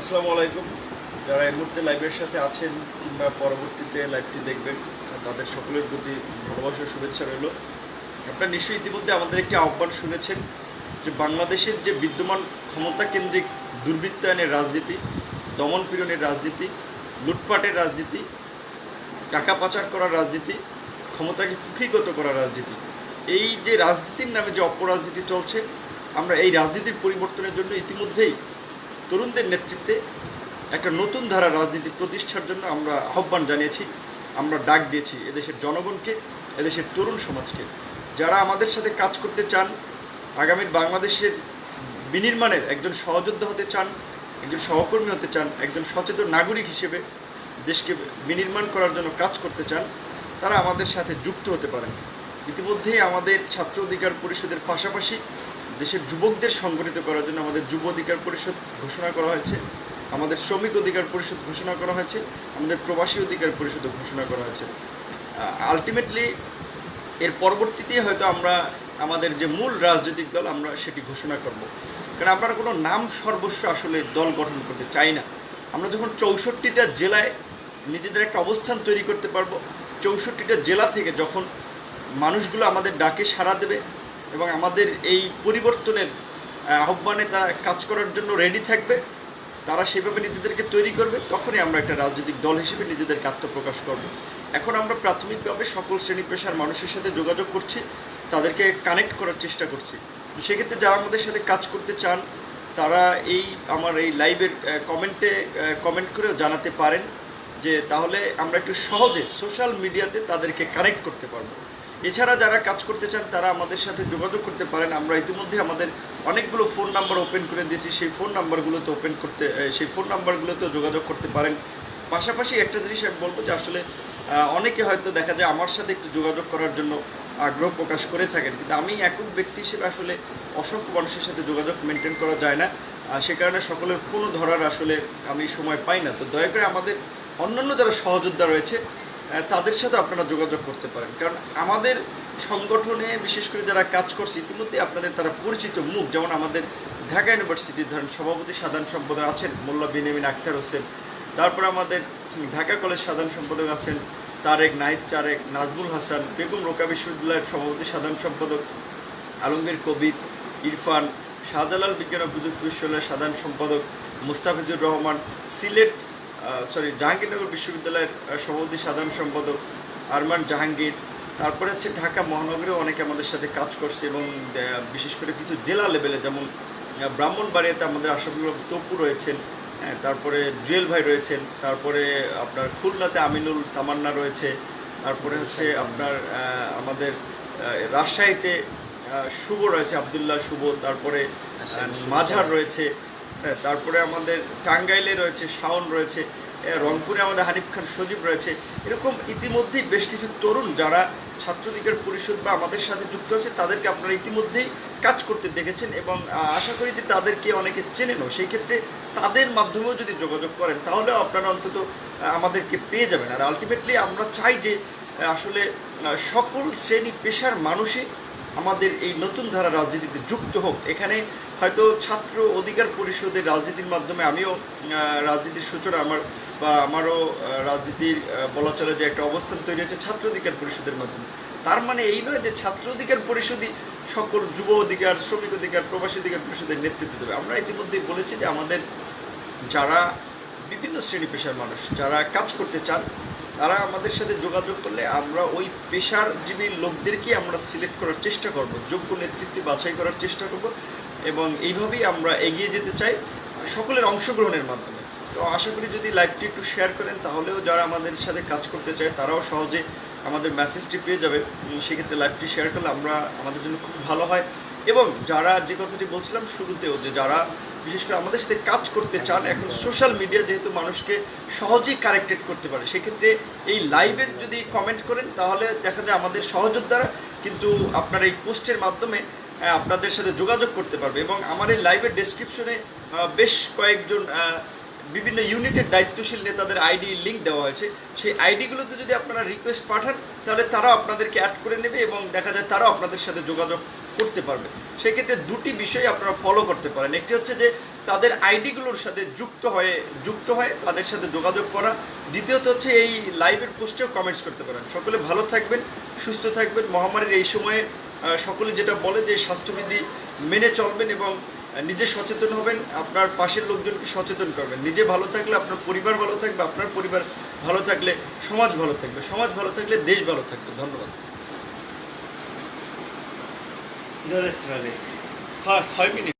আসসালামু আলাইকুম। যারা এই মুহূর্তে লাইভের সাথে আছেন কিংবা পরবর্তীতে লাইভটি দেখবেন তাদের সকলের প্রতি ভালোবাসার শুভেচ্ছা রইল। আপনারা নিশ্চয়ই ইতিমধ্যে আমাদের একটি আহ্বান শুনেছেন যে বাংলাদেশের যে বিদ্যমান ক্ষমতা কেন্দ্রিক দুর্বৃত্তায়নের রাজনীতি, দমনপীড়নের রাজনীতি, লুটপাটের রাজনীতি, টাকা পাচার করার রাজনীতি, ক্ষমতাকে কুক্ষিগত করার রাজনীতি, এই যে রাজনীতির নামে যে অপরাজনীতি চলছে, আমরা এই রাজনীতির পরিবর্তনের জন্য ইতিমধ্যেই তরুণদের নেতৃত্বে একটা নতুন ধারা রাজনীতি প্রতিষ্ঠার জন্য আমরা আহ্বান জানিয়েছি, আমরা ডাক দিয়েছি এদেশের জনগণকে, এদেশের তরুণ সমাজকে। যারা আমাদের সাথে কাজ করতে চান, আগামীর বাংলাদেশের বিনির্মাণের একজন সহযোদ্ধা হতে চান, একজন সহকর্মী হতে চান, একজন সচেতন নাগরিক হিসেবে দেশকে বিনির্মাণ করার জন্য কাজ করতে চান, তারা আমাদের সাথে যুক্ত হতে পারেন। ইতিমধ্যেই আমাদের ছাত্র অধিকার পরিষদের পাশাপাশি দেশের যুবকদের সংগঠিত করার জন্য আমাদের যুব অধিকার পরিষদ ঘোষণা করা হয়েছে, আমাদের শ্রমিক অধিকার পরিষদ ঘোষণা করা হয়েছে, আমাদের প্রবাসী অধিকার পরিষদ ঘোষণা করা হয়েছে। আলটিমেটলি এর পরবর্তীতে হয়তো আমরা আমাদের যে মূল রাজনৈতিক দল আমরা সেটি ঘোষণা করব। কারণ আমরা কোনো নাম সর্বস্ব আসলে দল গঠন করতে চাই না। আমরা যখন 64টা জেলায় নিজেদের একটা অবস্থান তৈরি করতে পারবো, 64টা জেলা থেকে যখন মানুষগুলো আমাদের ডাকে সাড়া দেবে এবং আমাদের এই পরিবর্তনের আহ্বানে তারা কাজ করার জন্য রেডি থাকবে, তারা সেভাবে নিজেদেরকে তৈরি করবে, তখনই আমরা একটা রাজনৈতিক দল হিসেবে নিজেদেরকে আত্মপ্রকাশ করব। এখন আমরা প্রাথমিকভাবে সকল শ্রেণী পেশার মানুষের সাথে যোগাযোগ করছি, তাদেরকে কানেক্ট করার চেষ্টা করছি। সেক্ষেত্রে যারা আমাদের সাথে কাজ করতে চান তারা আমার এই লাইভের কমেন্ট করেও জানাতে পারেন যে তাহলে আমরা একটু সহজে সোশ্যাল মিডিয়াতে তাদেরকে কানেক্ট করতে পারবো। এছাড়া যারা কাজ করতে চান তারা আমাদের সাথে যোগাযোগ করতে পারেন। আমরা ইতিমধ্যে আমাদের অনেকগুলো ফোন নাম্বার ওপেন করে দিয়েছি, সেই ফোন নাম্বারগুলোতেও যোগাযোগ করতে পারেন। পাশাপাশি একটা জিনিস আমি বলবো যে আসলে অনেকে হয়তো দেখা যায় আমার সাথে একটু যোগাযোগ করার জন্য আগ্রহ প্রকাশ করে থাকেন, কিন্তু আমি একক ব্যক্তি হিসেবে আসলে অসংখ্য মানুষের সাথে যোগাযোগ মেনটেন করা যায় না, সে কারণে সকলের ফোনও ধরার আসলে আমি সময় পাই না। তো দয়া করে আমাদের অন্যান্য যারা সহযোদ্ধা রয়েছে তাদের সাথে আপনারা যোগাযোগ করতে পারেন। কারণ আমাদের সংগঠনে বিশেষ করে যারা কাজ করছে ইতিমধ্যে আপনাদের তারা পরিচিত মুখ, যেমন আমাদের ঢাকা ইউনিভার্সিটির ধরেন সভাপতি সাধারণ সম্পাদক আছেন মোল্লা বিনিয়ামিন আক্তার হোসেন, তারপর আমাদের ঢাকা কলেজ সাধারণ সম্পাদক আছেন তারেক নাহিদ চারেক, নাজমুল হাসান, বেগম রোকেয়া বিশ্ববিদ্যালয়ের সভাপতি সাধারণ সম্পাদক আলমগীর কবির, ইরফান, শাহজালাল বিজ্ঞান ও প্রযুক্তি বিশ্ববিদ্যালয়ের সাধারণ সম্পাদক মুস্তাফিজুর রহমান, জাহাঙ্গীরনগর বিশ্ববিদ্যালয়ের সভাপতি সাধারণ সম্পাদক আরমান জাহাঙ্গীর, তারপরে হচ্ছে ঢাকা মহানগরেও অনেকে আমাদের সাথে কাজ করছে এবং বিশেষ করে কিছু জেলা লেভেলে যেমন ব্রাহ্মণবাড়িয়াতে আমাদের আশাফুল তপু রয়েছেন, তারপরে জুয়েল ভাই রয়েছেন, তারপরে আপনার খুলনাতে আমিনুল তামান্না রয়েছে, তারপরে হচ্ছে আপনার আমাদের রাজশাহীতে শুভ রয়েছে, আবদুল্লাহ শুভ, তারপরে মাঝার রয়েছে, তারপরে আমাদের টাঙ্গাইলে রয়েছে শাওন রয়েছে, রংপুরে আমাদের হানিফ খান সজীব রয়েছে। এরকম ইতিমধ্যেই বেশ কিছু তরুণ যারা ছাত্র অধিকার পরিষদ বা আমাদের সাথে যুক্ত আছে তাদেরকে আপনারা ইতিমধ্যেই কাজ করতে দেখেছেন এবং আশা করি যে তাদেরকে অনেকে চেনেনও। সেই ক্ষেত্রে তাদের মাধ্যমেও যদি যোগাযোগ করেন তাহলেও আপনারা অন্তত আমাদেরকে পেয়ে যাবেন। আর আলটিমেটলি আমরা চাই যে আসলে সকল শ্রেণী পেশার মানুষই আমাদের এই নতুন ধারা রাজনীতিতে যুক্ত হোক। এখানে হয়তো ছাত্র অধিকার পরিষদের রাজনীতির মাধ্যমে আমিও রাজনীতির সূচনা আমারও রাজনীতির বলা চলে যে একটা অবস্থান তৈরি হয়েছে ছাত্র অধিকার পরিষদের মাধ্যমে। তার মানে এই নয় যে ছাত্র অধিকার পরিষদই সকল যুব অধিকার, শ্রমিক অধিকার, প্রবাসী অধিকার পরিষদের নেতৃত্ব দেবে। আমরা ইতিমধ্যেই বলেছি যে আমাদের যারা বিভিন্ন শ্রেণী পেশার মানুষ যারা কাজ করতে চান তারা আমাদের সাথে যোগাযোগ করলে আমরা ওই পেশাজীবী লোকদেরকে আমরা সিলেক্ট করার চেষ্টা করব, যোগ্য নেতৃত্ব বাছাই করার চেষ্টা করব এবং এইভাবেই আমরা এগিয়ে যেতে চাই সকলের অংশগ্রহণের মাধ্যমে। তো আশা করি যদি লাইভটি একটু শেয়ার করেন তাহলেও যারা আমাদের সাথে কাজ করতে চায় তারাও সহজে আমাদের মেসেজটি পেয়ে যাবে। সেক্ষেত্রে লাইভটি শেয়ার করলে আমাদের জন্য খুব ভালো হয়। এবং যারা যে কথাটি বলছিলাম শুরুতেও যে যারা বিশেষ করে আমাদের সাথে কাজ করতে চান, এখন সোশ্যাল মিডিয়া যেহেতু মানুষকে সহজেই কানেক্টেড করতে পারে, সেক্ষেত্রে এই লাইভের যদি কমেন্ট করেন তাহলে দেখা যায় আমাদের সহযোদ্ধারা কিন্তু আপনার এই পোস্টের মাধ্যমে আপনাদের সাথে যোগাযোগ করতে পারবে। এবং আমার এই লাইভের ডেসক্রিপশনে বেশ কয়েকজন বিভিন্ন ইউনিটের দায়িত্বশীল নেতাদের আইডি লিঙ্ক দেওয়া হয়েছে। সেই আইডিগুলোতে যদি আপনারা রিকোয়েস্ট পাঠান তাহলে তারাও আপনাদেরকে অ্যাড করে নেবে এবং দেখা যায় তারাও আপনাদের সাথে যোগাযোগ করতে পারবে। সেক্ষেত্রে দুটি বিষয় আপনারা ফলো করতে পারেন। একটি হচ্ছে যে তাদের আইডিগুলোর সাথে যুক্ত হয়ে তাদের সাথে যোগাযোগ করা। দ্বিতীয়ত হচ্ছে এই লাইভের পোস্টেও কমেন্টস করতে পারেন। সকলে ভালো থাকবেন, সুস্থ থাকবেন। মহামারীর এই সময়ে সকলে যেটা বলে যে স্বাস্থ্যবিধি মেনে চলবেন এবং নিজে সচেতন হবেন, আপনার পাশের লোকজনকে সচেতন করবেন। নিজে ভালো থাকলে আপনার পরিবার ভালো থাকবে, আপনার পরিবার ভালো থাকলে সমাজ ভালো থাকবে, সমাজ ভালো থাকলে দেশ ভালো থাকবে। ধন্যবাদ। どうですかね。 5 minutes